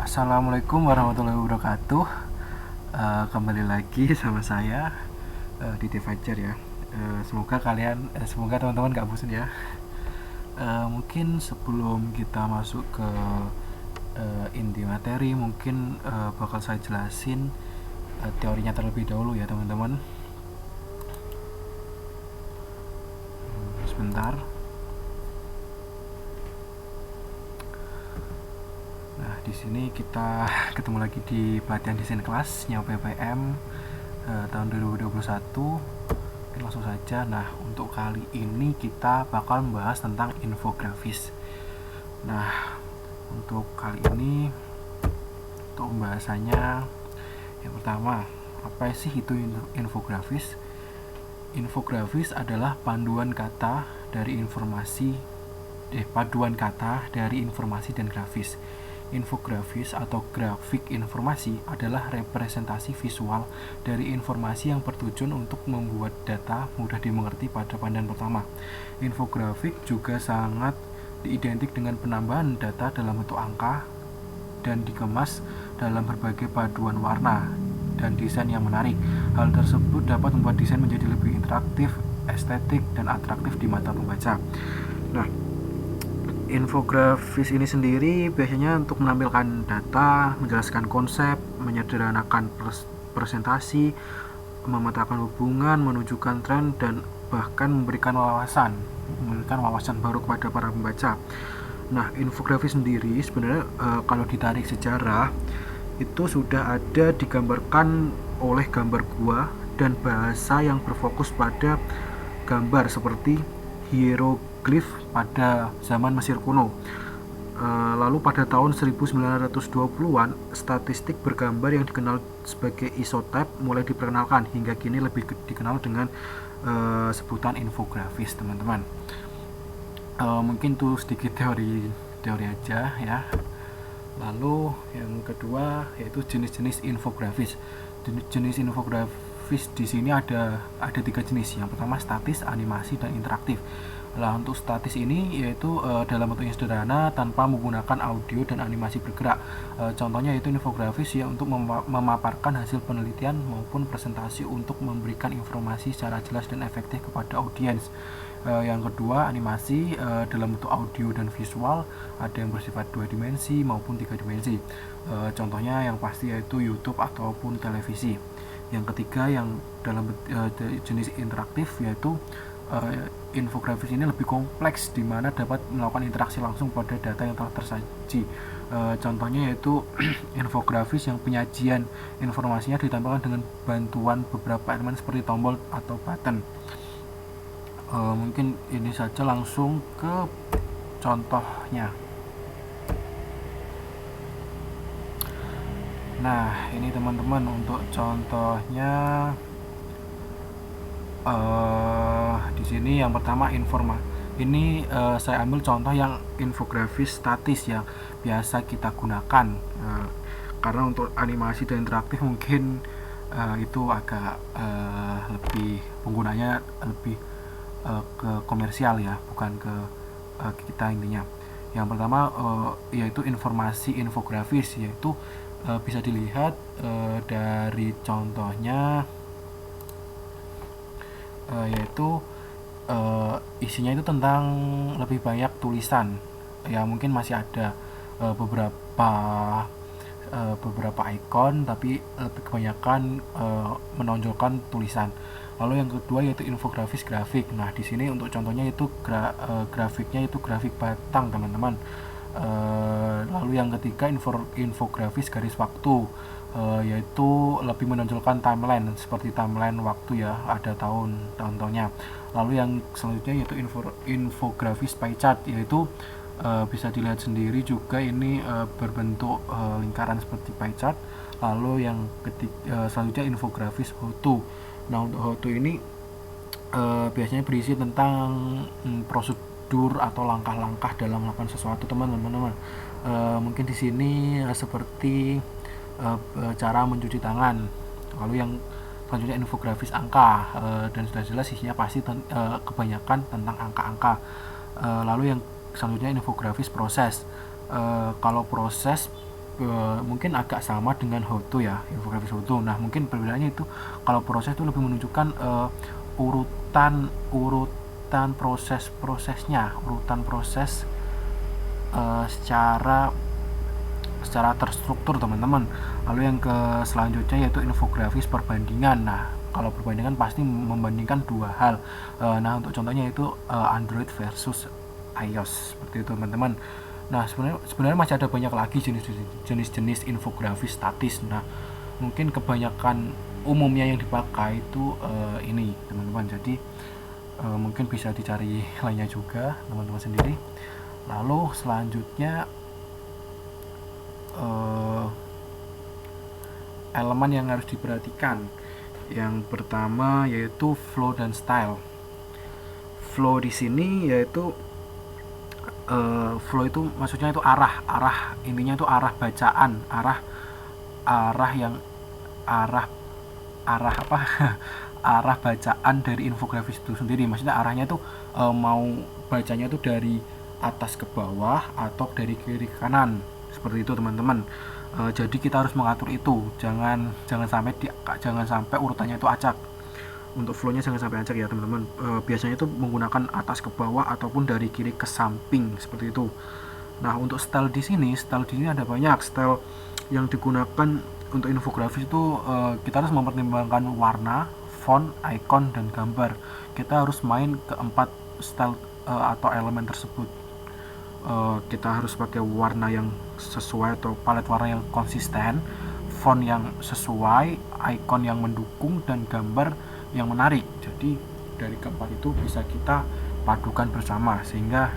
Assalamualaikum warahmatullahi wabarakatuh. Kembali lagi sama saya di Fajar ya. Semoga teman-teman gak bosan ya. Mungkin sebelum kita masuk ke inti materi, mungkin bakal saya jelasin teorinya terlebih dahulu ya teman-teman. Sebentar. Nah, di sini kita ketemu lagi di pelatihan desain kelasnya PPM tahun 2021. Oke, langsung saja. Nah, untuk kali ini kita bakal membahas tentang infografis. Nah, untuk kali ini untuk pembahasannya, yang pertama, apa sih itu infografis? Infografis adalah paduan kata dari informasi dan grafis. Infografis atau grafik informasi adalah representasi visual dari informasi yang bertujuan untuk membuat data mudah dimengerti pada pandangan pertama. Infografik juga sangat identik dengan penambahan data dalam bentuk angka dan dikemas dalam berbagai paduan warna dan desain yang menarik. Hal tersebut dapat membuat desain menjadi lebih interaktif, estetik, dan atraktif di mata pembaca. Nah, infografis ini sendiri biasanya untuk menampilkan data, menjelaskan konsep, menyederhanakan presentasi, memetakan hubungan, menunjukkan tren, dan bahkan memberikan wawasan baru kepada para pembaca. Nah, infografis sendiri sebenarnya kalau ditarik sejarah itu sudah ada digambarkan oleh gambar gua dan bahasa yang berfokus pada gambar seperti hieroglif pada zaman Mesir kuno. Lalu pada tahun 1920-an, statistik bergambar yang dikenal sebagai isotype mulai diperkenalkan, hingga kini lebih dikenal dengan sebutan infografis, teman-teman. Mungkin tuh sedikit teori aja ya. Lalu yang kedua yaitu jenis-jenis infografis. Jenis infografis di sini ada 3 jenis. Yang pertama statis, animasi, dan interaktif. Nah, untuk statis ini yaitu dalam bentuknya sederhana tanpa menggunakan audio dan animasi bergerak. Contohnya yaitu infografis ya untuk memaparkan hasil penelitian maupun presentasi untuk memberikan informasi secara jelas dan efektif kepada audiens. Yang kedua animasi dalam bentuk audio dan visual, ada yang bersifat 2 dimensi maupun 3 dimensi. Contohnya yang pasti yaitu YouTube ataupun televisi. Yang ketiga yang dalam jenis interaktif yaitu infografis ini lebih kompleks di mana dapat melakukan interaksi langsung pada data yang telah tersaji. Contohnya yaitu infografis yang penyajian informasinya ditampilkan dengan bantuan beberapa elemen seperti tombol atau button. Mungkin ini saja, langsung ke contohnya. Nah, ini teman-teman untuk contohnya. Di sini yang pertama ini saya ambil contoh yang infografis statis yang biasa kita gunakan, karena untuk animasi dan interaktif mungkin itu agak lebih penggunanya lebih ke komersial ya, bukan ke kita intinya. Yang pertama yaitu informasi infografis, yaitu bisa dilihat dari contohnya, yaitu isinya itu tentang lebih banyak tulisan ya, mungkin masih ada beberapa ikon tapi lebih kebanyakan menonjolkan tulisan. Lalu yang kedua yaitu infografis grafik. Nah, di sini untuk contohnya itu grafiknya itu grafik batang, teman-teman. Lalu yang ketiga infografis garis waktu, yaitu lebih menonjolkan timeline seperti timeline waktu ya, ada tahun-tahunnya. Lalu yang selanjutnya yaitu infografis pie chart, yaitu bisa dilihat sendiri juga ini berbentuk lingkaran seperti pie chart. Lalu yang selanjutnya infografis how to. Nah, untuk how to ini biasanya berisi tentang prosedur atau langkah-langkah dalam melakukan sesuatu, teman-teman. Mungkin di sini seperti cara mencuci tangan. Lalu yang selanjutnya infografis angka, dan sudah jelas isinya pasti kebanyakan tentang angka-angka. Lalu yang selanjutnya infografis proses. Kalau proses mungkin agak sama dengan how to ya, infografis how to. Nah mungkin perbedaannya itu kalau proses itu lebih menunjukkan urutan proses secara terstruktur teman-teman. Lalu yang ke selanjutnya yaitu infografis perbandingan. Nah kalau perbandingan pasti membandingkan dua hal. Nah untuk contohnya itu Android versus iOS seperti itu teman-teman. Nah sebenarnya masih ada banyak lagi jenis-jenis infografis statis. Nah mungkin kebanyakan umumnya yang dipakai itu ini teman-teman. Jadi mungkin bisa dicari lainnya juga teman-teman sendiri. Lalu selanjutnya elemen yang harus diperhatikan. Yang pertama yaitu flow dan style. Flow di sini yaitu flow itu maksudnya itu arah intinya itu arah bacaan, arah apa arah bacaan dari infografis itu sendiri. Maksudnya arahnya itu mau bacanya itu dari atas ke bawah atau dari kiri ke kanan seperti itu teman-teman. Jadi kita harus mengatur itu, jangan sampai urutannya itu acak. Untuk flownya jangan sampai acak ya teman-teman. Biasanya itu menggunakan atas ke bawah ataupun dari kiri ke samping seperti itu. Nah untuk style di sini ada banyak style yang digunakan untuk infografis itu. Kita harus mempertimbangkan warna, font, icon, dan gambar. Kita harus main ke 4 style atau elemen tersebut. Kita harus pakai warna yang sesuai atau palet warna yang konsisten, font yang sesuai, icon yang mendukung, dan gambar yang menarik. Jadi dari keempat itu bisa kita padukan bersama sehingga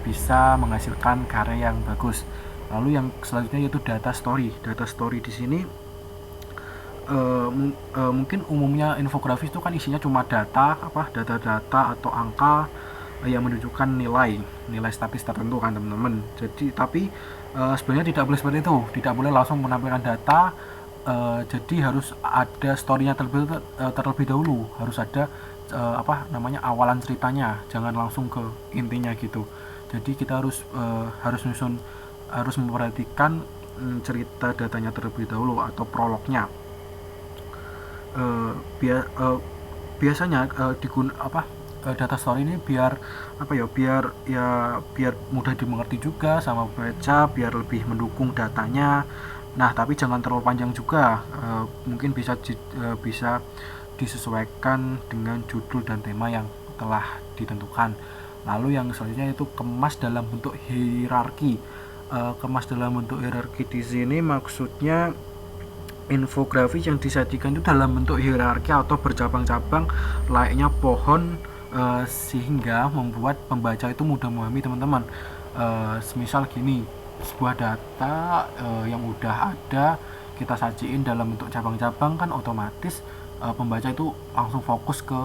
bisa menghasilkan karya yang bagus. Lalu yang selanjutnya yaitu data story. Data story di sini mungkin umumnya infografis itu kan isinya cuma data atau angka yang menunjukkan nilai statis tertentu kan teman-teman. Jadi tapi sebenarnya tidak boleh seperti itu, tidak boleh langsung menampilkan data. Jadi harus ada story-nya terlebih dahulu, harus ada awalan ceritanya, jangan langsung ke intinya gitu. Jadi kita harus memperhatikan cerita datanya terlebih dahulu atau prolognya. Biasanya data story ini biar mudah dimengerti juga sama baca, biar lebih mendukung datanya. Nah tapi jangan terlalu panjang juga, mungkin bisa disesuaikan dengan judul dan tema yang telah ditentukan. Lalu yang selanjutnya itu kemas dalam bentuk hierarki. Kemas dalam bentuk hierarki di sini maksudnya infografis yang disajikan itu dalam bentuk hierarki atau bercabang-cabang layaknya pohon, sehingga membuat pembaca itu mudah memahami teman-teman. Semisal gini, sebuah data yang udah ada kita sajiin dalam bentuk cabang-cabang kan otomatis pembaca itu langsung fokus ke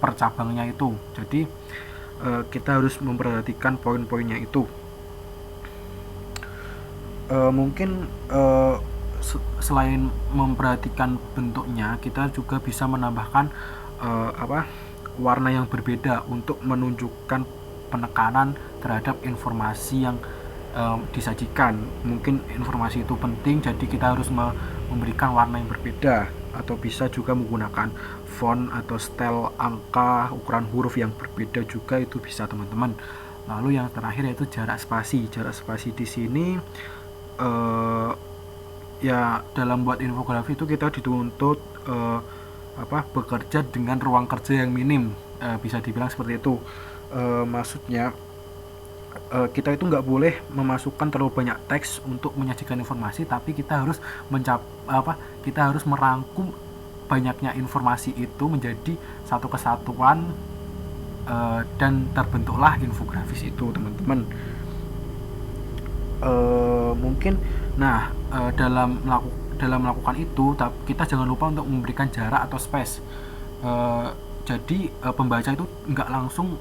percabangnya itu. Jadi kita harus memperhatikan poin-poinnya itu. Mungkin selain memperhatikan bentuknya, kita juga bisa menambahkan warna yang berbeda untuk menunjukkan penekanan terhadap informasi yang disajikan. Mungkin informasi itu penting, jadi kita harus memberikan warna yang berbeda, atau bisa juga menggunakan font atau style angka, ukuran huruf yang berbeda juga, itu bisa teman-teman. Lalu yang terakhir yaitu jarak spasi. Jarak spasi di sini ya dalam buat infografi itu kita dituntut bekerja dengan ruang kerja yang minim, bisa dibilang seperti itu. Maksudnya kita itu nggak boleh memasukkan terlalu banyak teks untuk menyajikan informasi, tapi kita harus kita harus merangkum banyaknya informasi itu menjadi satu kesatuan, dan terbentuklah infografis itu teman-teman. Mungkin dalam melakukan itu kita jangan lupa untuk memberikan jarak atau space. Jadi pembaca itu nggak langsung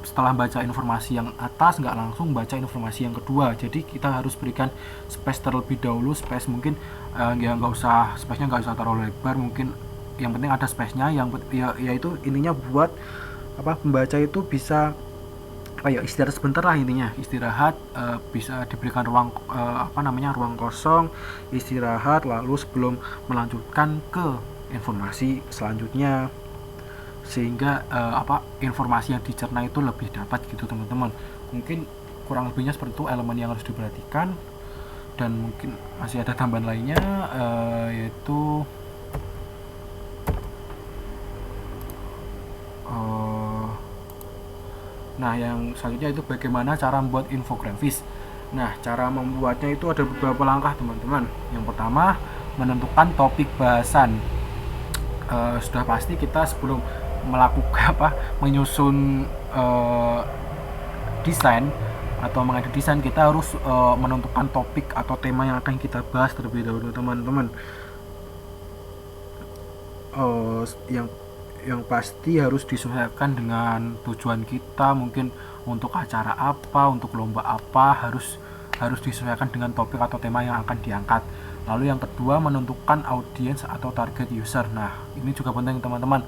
setelah baca informasi yang atas nggak langsung baca informasi yang kedua. Jadi kita harus berikan space terlebih dahulu. Space mungkin ya nggak usah, space-nya nggak usah terlalu lebar, mungkin yang penting ada space-nya. Yang ya itu intinya buat pembaca itu bisa kayak istirahat sebentar lah, intinya istirahat, bisa diberikan ruang ruang kosong istirahat lalu sebelum melanjutkan ke informasi selanjutnya, sehingga informasi yang dicerna itu lebih dapat gitu teman-teman. Mungkin kurang lebihnya seperti itu elemen yang harus diperhatikan, dan mungkin masih ada tambahan lainnya, yaitu nah yang selanjutnya itu bagaimana cara membuat infografis. Nah, cara membuatnya itu ada beberapa langkah teman-teman. Yang pertama, menentukan topik bahasan. Sudah pasti kita sebelum melakukan menyusun desain atau mengedit desain, kita harus menentukan topik atau tema yang akan kita bahas terlebih dahulu teman-teman. Yang pasti harus disesuaikan dengan tujuan kita, mungkin untuk acara apa, untuk lomba apa, harus disesuaikan dengan topik atau tema yang akan diangkat. Lalu yang kedua, menentukan audiens atau target user. Nah, ini juga penting teman-teman.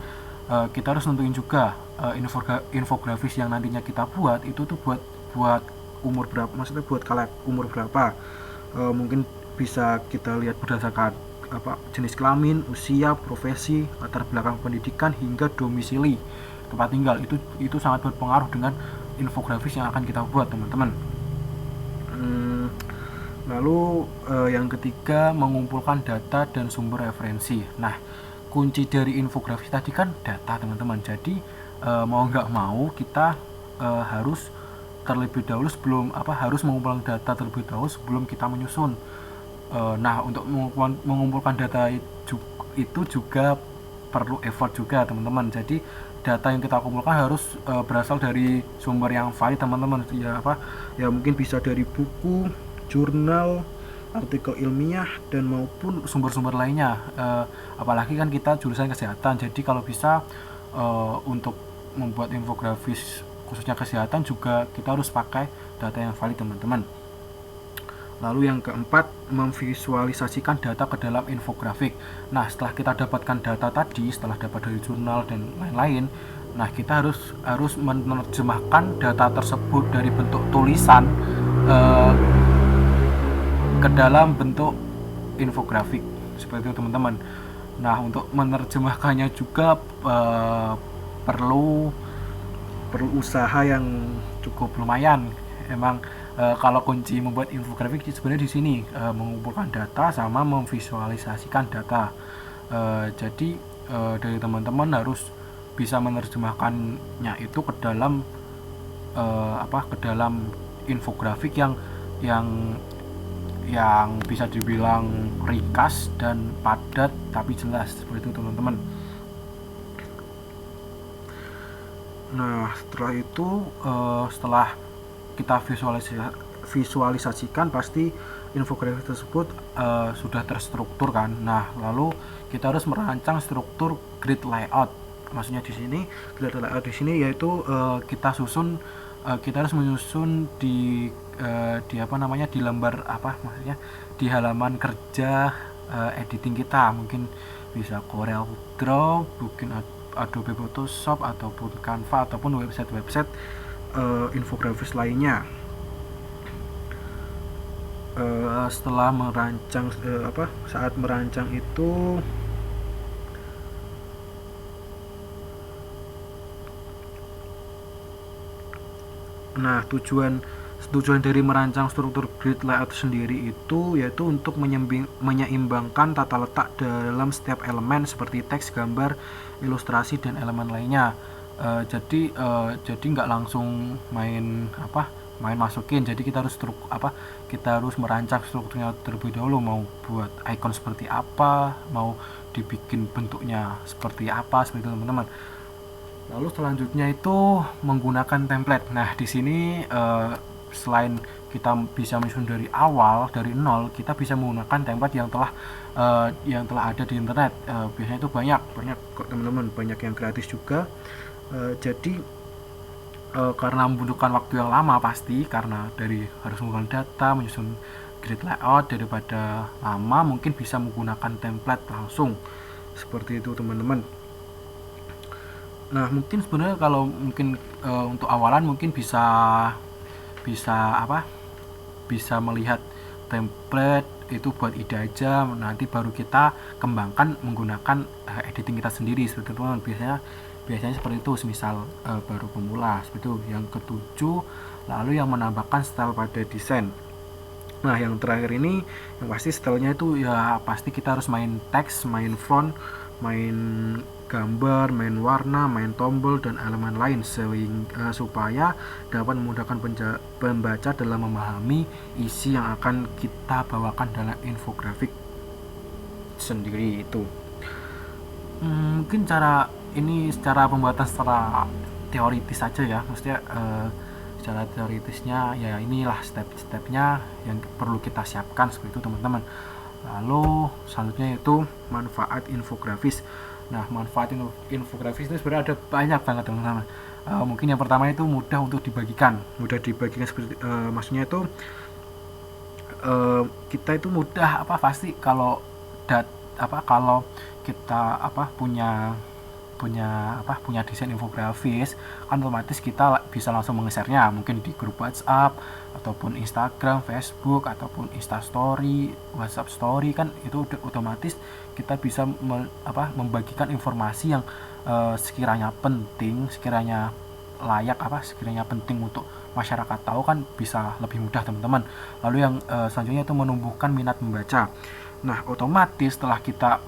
Kita harus nentuin juga infografis yang nantinya kita buat itu tuh buat umur berapa, maksudnya buat kalian umur berapa. Mungkin bisa kita lihat berdasarkan jenis kelamin, usia, profesi, latar belakang pendidikan, hingga domisili tempat tinggal. Itu sangat berpengaruh dengan infografis yang akan kita buat teman-teman. Lalu yang ketiga, mengumpulkan data dan sumber referensi. Nah, kunci dari infografis tadi kan data teman-teman. Jadi mau nggak mau kita harus terlebih dahulu harus mengumpulkan data terlebih dahulu sebelum kita menyusun. Nah, untuk mengumpulkan data itu juga perlu effort juga teman-teman. Jadi data yang kita kumpulkan harus berasal dari sumber yang valid teman-teman. Ya mungkin bisa dari buku, jurnal, artikel ilmiah, dan maupun sumber-sumber lainnya. Apalagi kan kita jurusan kesehatan, jadi kalau bisa untuk membuat infografis khususnya kesehatan juga kita harus pakai data yang valid teman-teman. Lalu yang keempat, memvisualisasikan data ke dalam infografik. Nah, setelah kita dapatkan data tadi, setelah dapat dari jurnal dan lain-lain, nah kita harus menerjemahkan data tersebut dari bentuk tulisan ke dalam bentuk infografik seperti itu teman-teman. Nah, untuk menerjemahkannya juga perlu usaha yang cukup lumayan. Emang kalau kunci membuat infografik sebenarnya di sini mengumpulkan data sama memvisualisasikan data. Jadi dari teman-teman harus bisa menerjemahkannya itu ke dalam ke dalam infografik yang bisa dibilang ringkas dan padat tapi jelas seperti itu teman-teman. Nah, setelah itu setelah kita visualisasikan, pasti infografis tersebut sudah terstruktur kan. Nah, lalu kita harus merancang struktur grid layout. Maksudnya di sini grid layout di sini yaitu kita harus menyusun di lembar maksudnya di halaman kerja editing kita. Mungkin bisa Corel Draw, mungkin Adobe Photoshop ataupun Canva ataupun website infografis lainnya. Setelah merancang saat merancang itu tujuan dari merancang struktur grid layout sendiri itu yaitu untuk menyeimbangkan tata letak dalam setiap elemen seperti teks, gambar, ilustrasi, dan elemen lainnya. Jadi nggak langsung main masukin. Jadi kita harus merancang strukturnya terlebih dahulu, mau buat icon seperti apa, mau dibikin bentuknya seperti apa, seperti itu teman-teman. Lalu selanjutnya itu menggunakan template. Nah, di sini selain kita bisa menyusun dari awal dari nol, kita bisa menggunakan template yang telah ada di internet. Biasanya itu banyak kok teman-teman, banyak yang gratis juga. Jadi karena membutuhkan waktu yang lama pasti, karena dari harus menggunakan data, menyusun grid layout, daripada lama mungkin bisa menggunakan template langsung seperti itu teman-teman. Nah, mungkin sebenarnya kalau mungkin untuk awalan mungkin bisa bisa apa? Bisa melihat template itu buat ide aja, nanti baru kita kembangkan menggunakan editing kita sendiri seperti itu. Biasanya biasanya seperti itu, semisal baru pemula seperti itu. Yang ketujuh, lalu yang menambahkan style pada desain. Nah, yang terakhir ini yang pasti stylenya itu ya pasti kita harus main teks, main font, main gambar, main warna, main tombol dan elemen lain supaya dapat memudahkan pembaca dalam memahami isi yang akan kita bawakan dalam infografik sendiri itu. Mungkin cara ini secara pembuatan secara teoritis saja ya, maksudnya secara teoritisnya ya inilah step-stepnya yang perlu kita siapkan seperti itu teman-teman. Lalu selanjutnya itu manfaat infografis. Nah, manfaat infografis itu sebenarnya ada banyak banget teman-teman. Mungkin yang pertama itu mudah dibagikan seperti maksudnya itu kita itu mudah pasti kalau kalau kita punya desain infografis kan otomatis kita bisa langsung meng-share-nya mungkin di grup WhatsApp ataupun Instagram, Facebook ataupun Instastory, WhatsApp Story, kan itu otomatis kita bisa membagikan informasi yang sekiranya penting, sekiranya layak sekiranya penting untuk masyarakat tahu kan bisa lebih mudah teman-teman. Lalu yang selanjutnya itu menumbuhkan minat membaca. Nah, otomatis setelah kita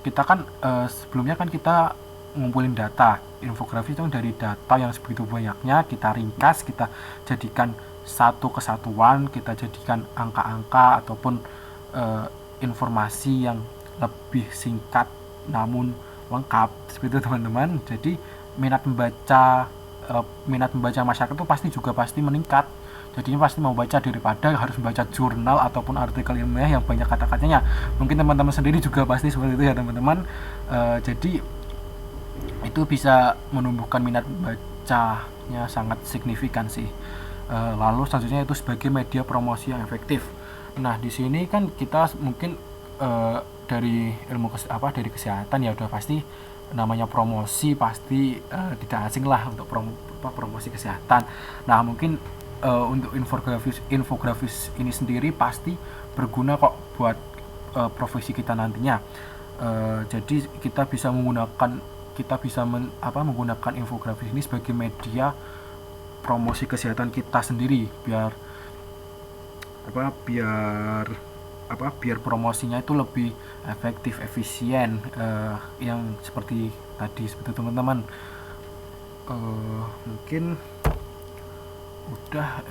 kita kan sebelumnya kan kita ngumpulin data infografis itu dari data yang sebegitu banyaknya, kita ringkas, kita jadikan satu kesatuan, kita jadikan angka-angka ataupun informasi yang lebih singkat namun lengkap seperti itu teman-teman. Jadi minat membaca masyarakat itu pasti meningkat. Jadinya pasti mau baca daripada harus membaca jurnal ataupun artikel ilmiah yang banyak kata-katanya. Mungkin teman-teman sendiri juga pasti seperti itu ya teman-teman. Jadi itu bisa menumbuhkan minat bacanya sangat signifikan sih. Lalu selanjutnya itu sebagai media promosi yang efektif. Nah, di sini kan kita mungkin dari ilmu dari kesehatan ya udah pasti namanya promosi pasti tidak asing lah untuk promosi kesehatan. Nah, mungkin untuk infografis ini sendiri pasti berguna kok buat profesi kita nantinya. Jadi kita bisa menggunakan infografis ini sebagai media promosi kesehatan kita sendiri biar biar promosinya itu lebih efektif, efisien, yang seperti tadi seperti teman-teman. Mungkin udah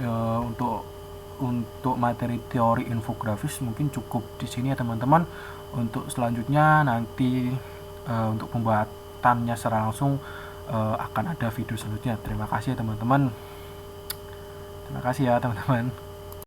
untuk materi teori infografis mungkin cukup di sini ya teman-teman. Untuk selanjutnya nanti untuk pembuatannya secara langsung akan ada video selanjutnya. Terima kasih ya teman-teman.